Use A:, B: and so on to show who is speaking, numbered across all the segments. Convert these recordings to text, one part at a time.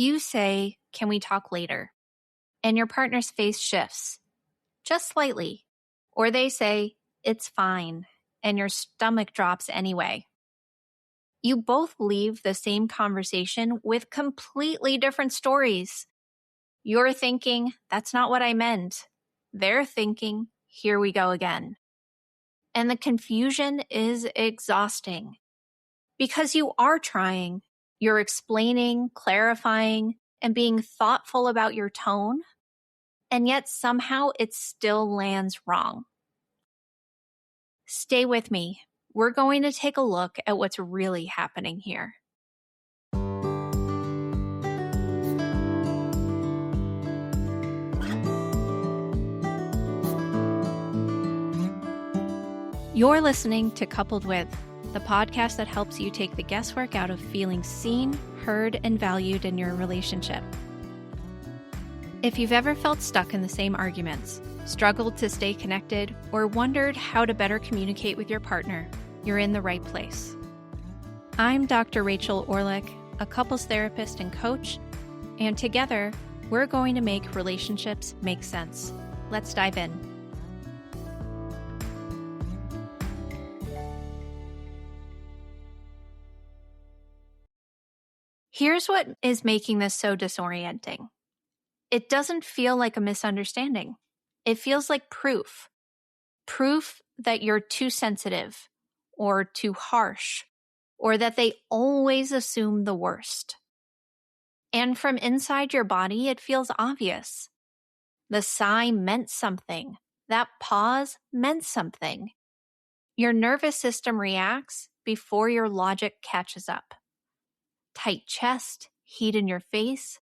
A: You say, "Can we talk later?" And your partner's face shifts, just slightly. Or they say, "It's fine," and your stomach drops anyway. You both leave the same conversation with completely different stories. You're thinking, "That's not what I meant." They're thinking, "Here we go again." And the confusion is exhausting because you are trying. You're explaining, clarifying, and being thoughtful about your tone, and yet somehow it still lands wrong. Stay with me. We're going to take a look at what's really happening here. You're listening to Coupled With, the podcast that helps you take the guesswork out of feeling seen, heard, and valued in your relationship. If you've ever felt stuck in the same arguments, struggled to stay connected, or wondered how to better communicate with your partner, you're in the right place. I'm Dr. Rachel Orlick, a couples therapist and coach, and together, we're going to make relationships make sense. Let's dive in. Here's what is making this so disorienting. It doesn't feel like a misunderstanding. It feels like proof. Proof that you're too sensitive or too harsh, or that they always assume the worst. And from inside your body, it feels obvious. The sigh meant something. That pause meant something. Your nervous system reacts before your logic catches up. Tight chest, heat in your face,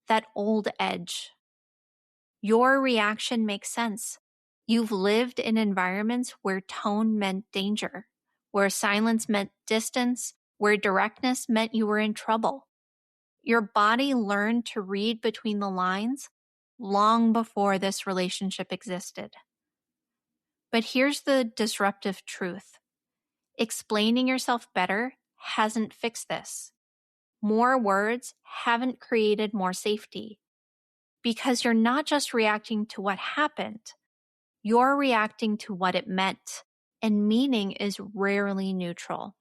A: that old edge. Your reaction makes sense. You've lived in environments where tone meant danger, where silence meant distance, where directness meant you were in trouble. Your body learned to read between the lines long before this relationship existed. But here's the disruptive truth. Explaining yourself better hasn't fixed this. More words haven't created more safety. Because you're not just reacting to what happened, you're reacting to what it meant, and meaning is rarely neutral.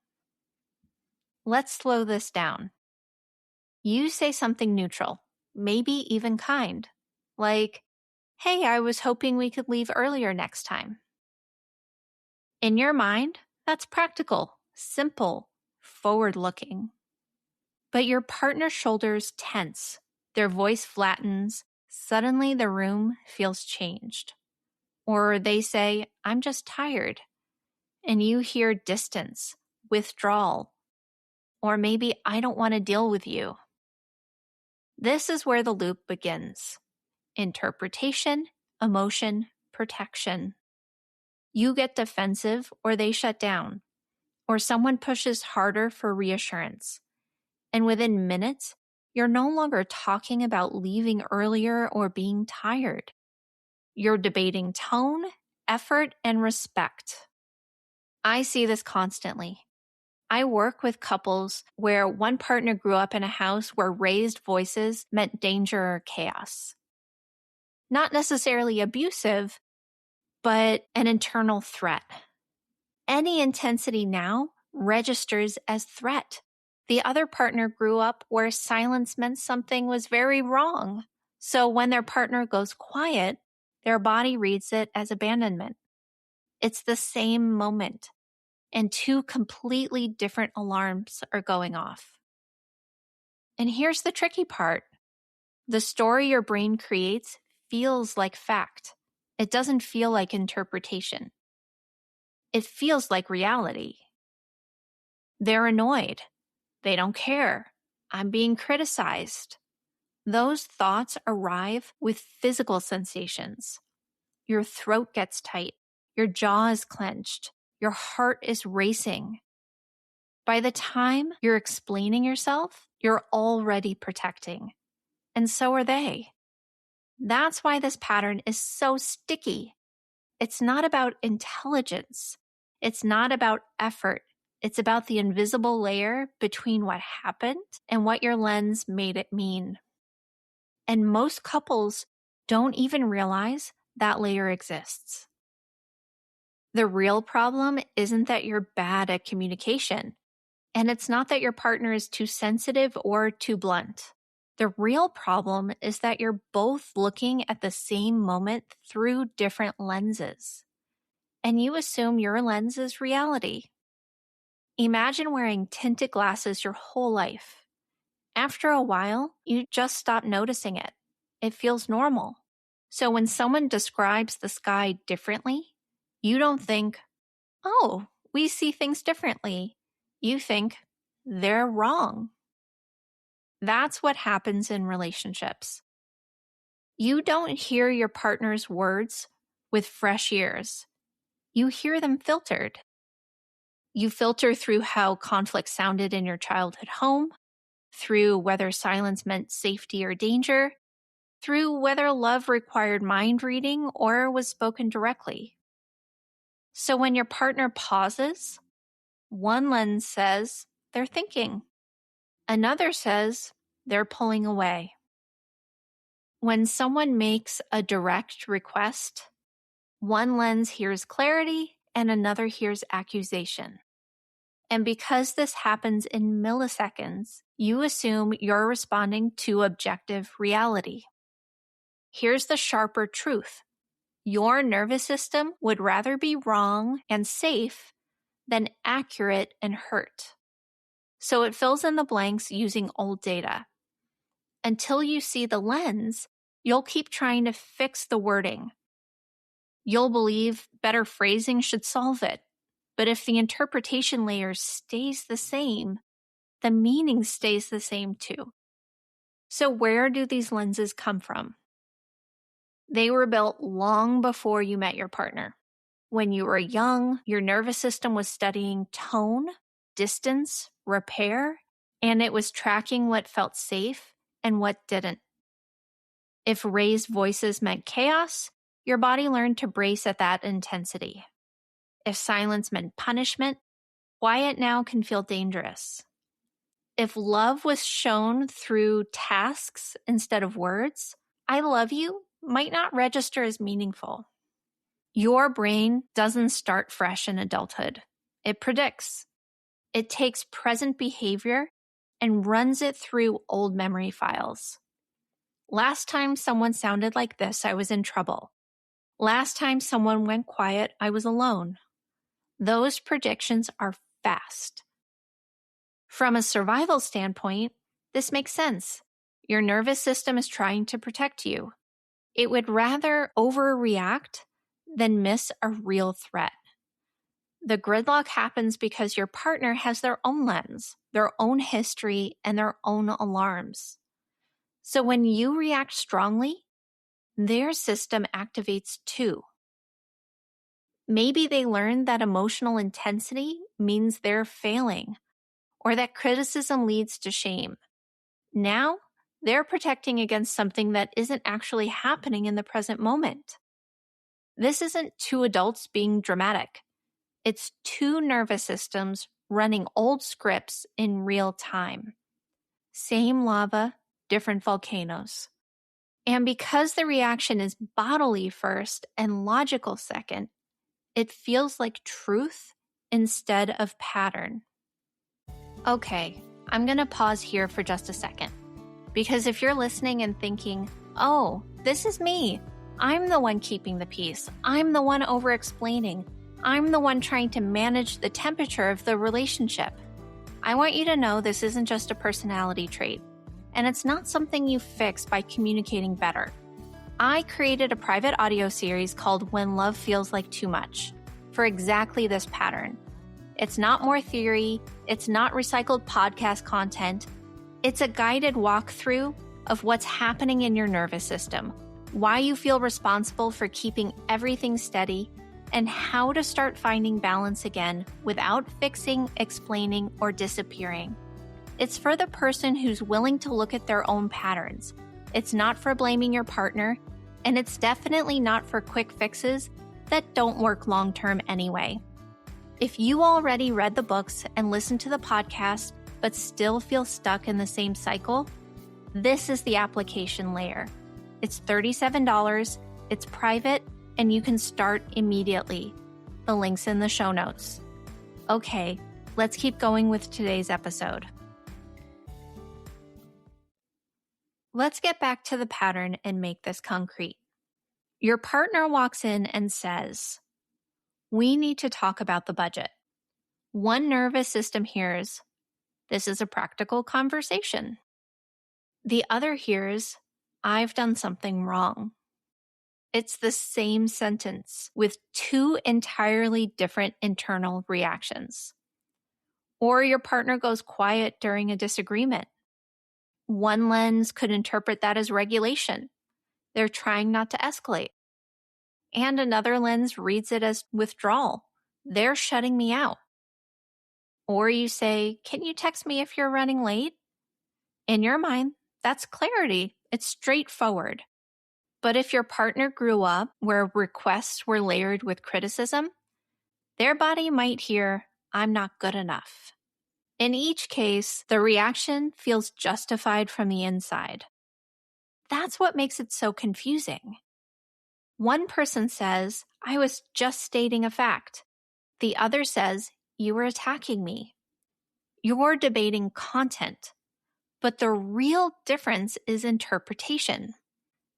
A: Let's slow this down. You say something neutral, maybe even kind, like, "Hey, I was hoping we could leave earlier next time." In your mind, that's practical, simple, forward-looking. But your partner's shoulders tense, their voice flattens, suddenly the room feels changed. Or they say, "I'm just tired," and you hear distance, withdrawal, or maybe, "I don't want to deal with you." This is where the loop begins. Interpretation, emotion, protection. You get defensive or they shut down, or someone pushes harder for reassurance. And within minutes, you're no longer talking about leaving earlier or being tired. You're debating tone, effort, and respect. I see this constantly. I work with couples where one partner grew up in a house where raised voices meant danger or chaos. Not necessarily abusive, but an internal threat. Any intensity now registers as threat. The other partner grew up where silence meant something was very wrong. So when their partner goes quiet, their body reads it as abandonment. It's the same moment, and two completely different alarms are going off. And here's the tricky part. The story your brain creates feels like fact. It doesn't feel like interpretation. It feels like reality. They're annoyed. They don't care. I'm being criticized. Those thoughts arrive with physical sensations. Your throat gets tight. Your jaw is clenched. Your heart is racing. By the time you're explaining yourself, you're already protecting. And so are they. That's why this pattern is so sticky. It's not about intelligence. It's not about effort. It's about the invisible layer between what happened and what your lens made it mean. And most couples don't even realize that layer exists. The real problem isn't that you're bad at communication, and it's not that your partner is too sensitive or too blunt. The real problem is that you're both looking at the same moment through different lenses, and you assume your lens is reality. Imagine wearing tinted glasses your whole life. After a while, you just stop noticing it. It feels normal. So when someone describes the sky differently, you don't think, oh, we see things differently. You think, they're wrong. That's what happens in relationships. You don't hear your partner's words with fresh ears. You hear them filtered. You filter through how conflict sounded in your childhood home, through whether silence meant safety or danger, through whether love required mind reading or was spoken directly. So when your partner pauses, one lens says they're thinking. Another says they're pulling away. When someone makes a direct request, one lens hears clarity and another hears accusation. And because this happens in milliseconds, you assume you're responding to objective reality. Here's the sharper truth. Your nervous system would rather be wrong and safe than accurate and hurt. So it fills in the blanks using old data. Until you see the lens, you'll keep trying to fix the wording. You'll believe better phrasing should solve it. But if the interpretation layer stays the same, the meaning stays the same too. So where do these lenses come from? They were built long before you met your partner. When you were young, your nervous system was studying tone, distance, repair, and it was tracking what felt safe and what didn't. If raised voices meant chaos, your body learned to brace at that intensity. If silence meant punishment, quiet now can feel dangerous. If love was shown through tasks instead of words, I love you might not register as meaningful. Your brain doesn't start fresh in adulthood. It predicts. It takes present behavior and runs it through old memory files. Last time someone sounded like this, I was in trouble. Last time someone went quiet, I was alone. Those predictions are fast. From a survival standpoint, this makes sense. Your nervous system is trying to protect you. It would rather overreact than miss a real threat. The gridlock happens because your partner has their own lens, their own history, and their own alarms. So when you react strongly, their system activates too. Maybe they learned that emotional intensity means they're failing, or that criticism leads to shame. Now, they're protecting against something that isn't actually happening in the present moment. This isn't two adults being dramatic. It's two nervous systems running old scripts in real time. Same lava, different volcanoes. And because the reaction is bodily first and logical second, it feels like truth instead of pattern. Okay, I'm going to pause here for just a second. Because if you're listening and thinking, oh, this is me. I'm the one keeping the peace. I'm the one over-explaining. I'm the one trying to manage the temperature of the relationship. I want you to know this isn't just a personality trait. And it's not something you fix by communicating better. I created a private audio series called When Love Feels Like Too Much for exactly this pattern. It's not more theory. It's not recycled podcast content. It's a guided walkthrough of what's happening in your nervous system, why you feel responsible for keeping everything steady, and how to start finding balance again without fixing, explaining, or disappearing. It's for the person who's willing to look at their own patterns. It's not for blaming your partner, and it's definitely not for quick fixes that don't work long-term anyway. If you already read the books and listened to the podcast, but still feel stuck in the same cycle, This is the application layer. It's $37, it's private, and you can start immediately. The link's in the show notes. Okay, let's keep going with today's episode. Let's get back to the pattern and make this concrete. Your partner walks in and says, "We need to talk about the budget." One nervous system hears, "This is a practical conversation." The other hears, "I've done something wrong." It's the same sentence with two entirely different internal reactions. Or your partner goes quiet during a disagreement. One lens could interpret that as regulation. They're trying not to escalate. And another lens reads it as withdrawal. They're shutting me out. Or you say, "Can you text me if you're running late?" In your mind, that's clarity. It's straightforward. But if your partner grew up where requests were layered with criticism, their body might hear, "I'm not good enough." In each case, the reaction feels justified from the inside. That's what makes it so confusing. One person says, "I was just stating a fact." The other says, "You were attacking me." You're debating content, but the real difference is interpretation.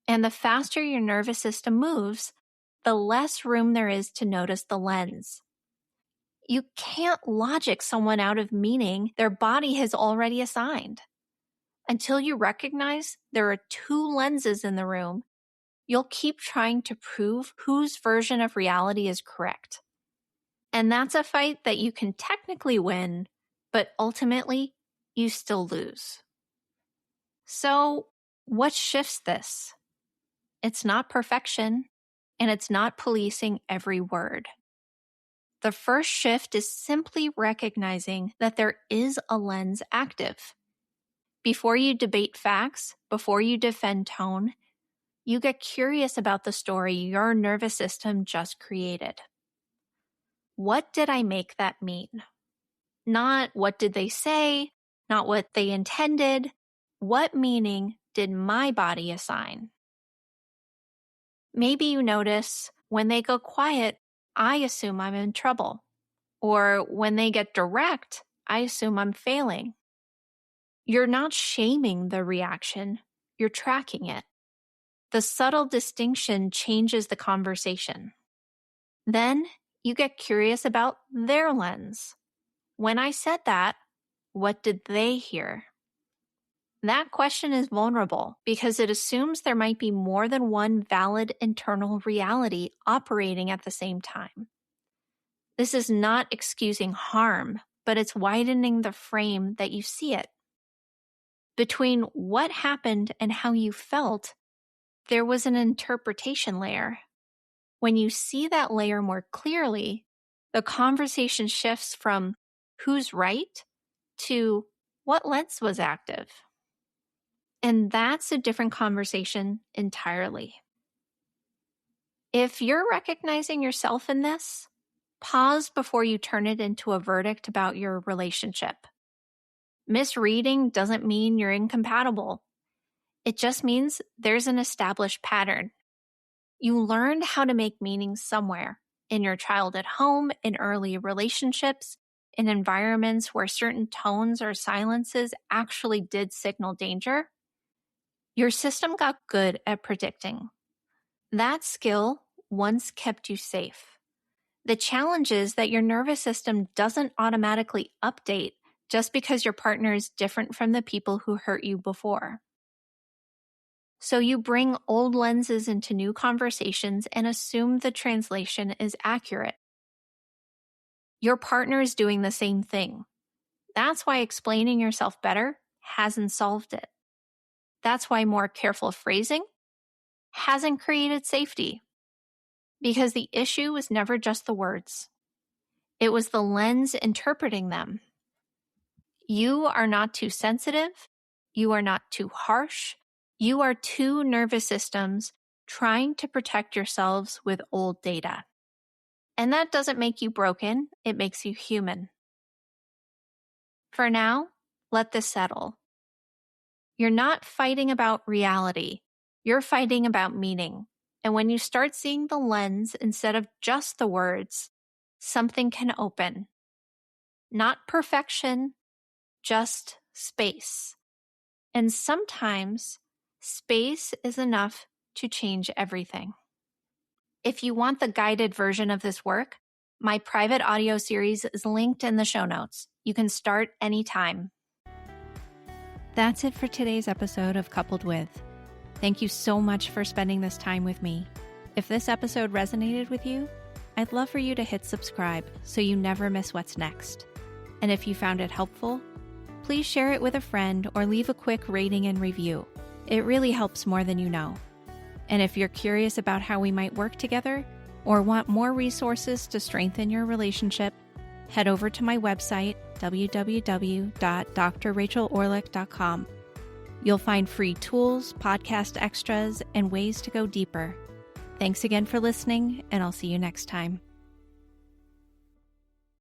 A: And the faster your nervous system moves, the less room there is to notice the lens. You can't logic someone out of meaning their body has already assigned. Until you recognize there are two lenses in the room, you'll keep trying to prove whose version of reality is correct. And that's a fight that you can technically win, but ultimately, you still lose. So, what shifts this? It's not perfection, and it's not policing every word. The first shift is simply recognizing that there is a lens active. Before you debate facts, before you defend tone, you get curious about the story your nervous system just created. What did I make that mean? Not what did they say, not what they intended. What meaning did my body assign? Maybe you notice when they go quiet, I assume I'm in trouble. Or when they get direct, I assume I'm failing. You're not shaming the reaction, you're tracking it. The subtle distinction changes the conversation. Then you get curious about their lens. When I said that, what did they hear? That question is vulnerable because it assumes there might be more than one valid internal reality operating at the same time. This is not excusing harm, but it's widening the frame that you see it. Between what happened and how you felt, there was an interpretation layer. When you see that layer more clearly, the conversation shifts from who's right to what lens was active. And that's a different conversation entirely. If you're recognizing yourself in this, pause before you turn it into a verdict about your relationship. Misreading doesn't mean you're incompatible. It just means there's an established pattern. You learned how to make meaning somewhere, in your childhood home, in early relationships, in environments where certain tones or silences actually did signal danger. Your system got good at predicting. That skill once kept you safe. The challenge is that your nervous system doesn't automatically update just because your partner is different from the people who hurt you before. So you bring old lenses into new conversations and assume the translation is accurate. Your partner is doing the same thing. That's why explaining yourself better hasn't solved it. That's why more careful phrasing hasn't created safety. Because the issue was never just the words. It was the lens interpreting them. You are not too sensitive. You are not too harsh. You are two nervous systems trying to protect yourselves with old data. And that doesn't make you broken. It makes you human. For now, let this settle. You're not fighting about reality. You're fighting about meaning. And when you start seeing the lens instead of just the words, something can open. Not perfection, just space. And sometimes space is enough to change everything. If you want the guided version of this work, my private audio series is linked in the show notes. You can start anytime. That's it for today's episode of Coupled With. Thank you so much for spending this time with me. If this episode resonated with you, I'd love for you to hit subscribe so you never miss what's next. And if you found it helpful, please share it with a friend or leave a quick rating and review. It really helps more than you know. And if you're curious about how we might work together or want more resources to strengthen your relationship, head over to my website, www.drrachelorlick.com. You'll find free tools, podcast extras, and ways to go deeper. Thanks again for listening, and I'll see you next time.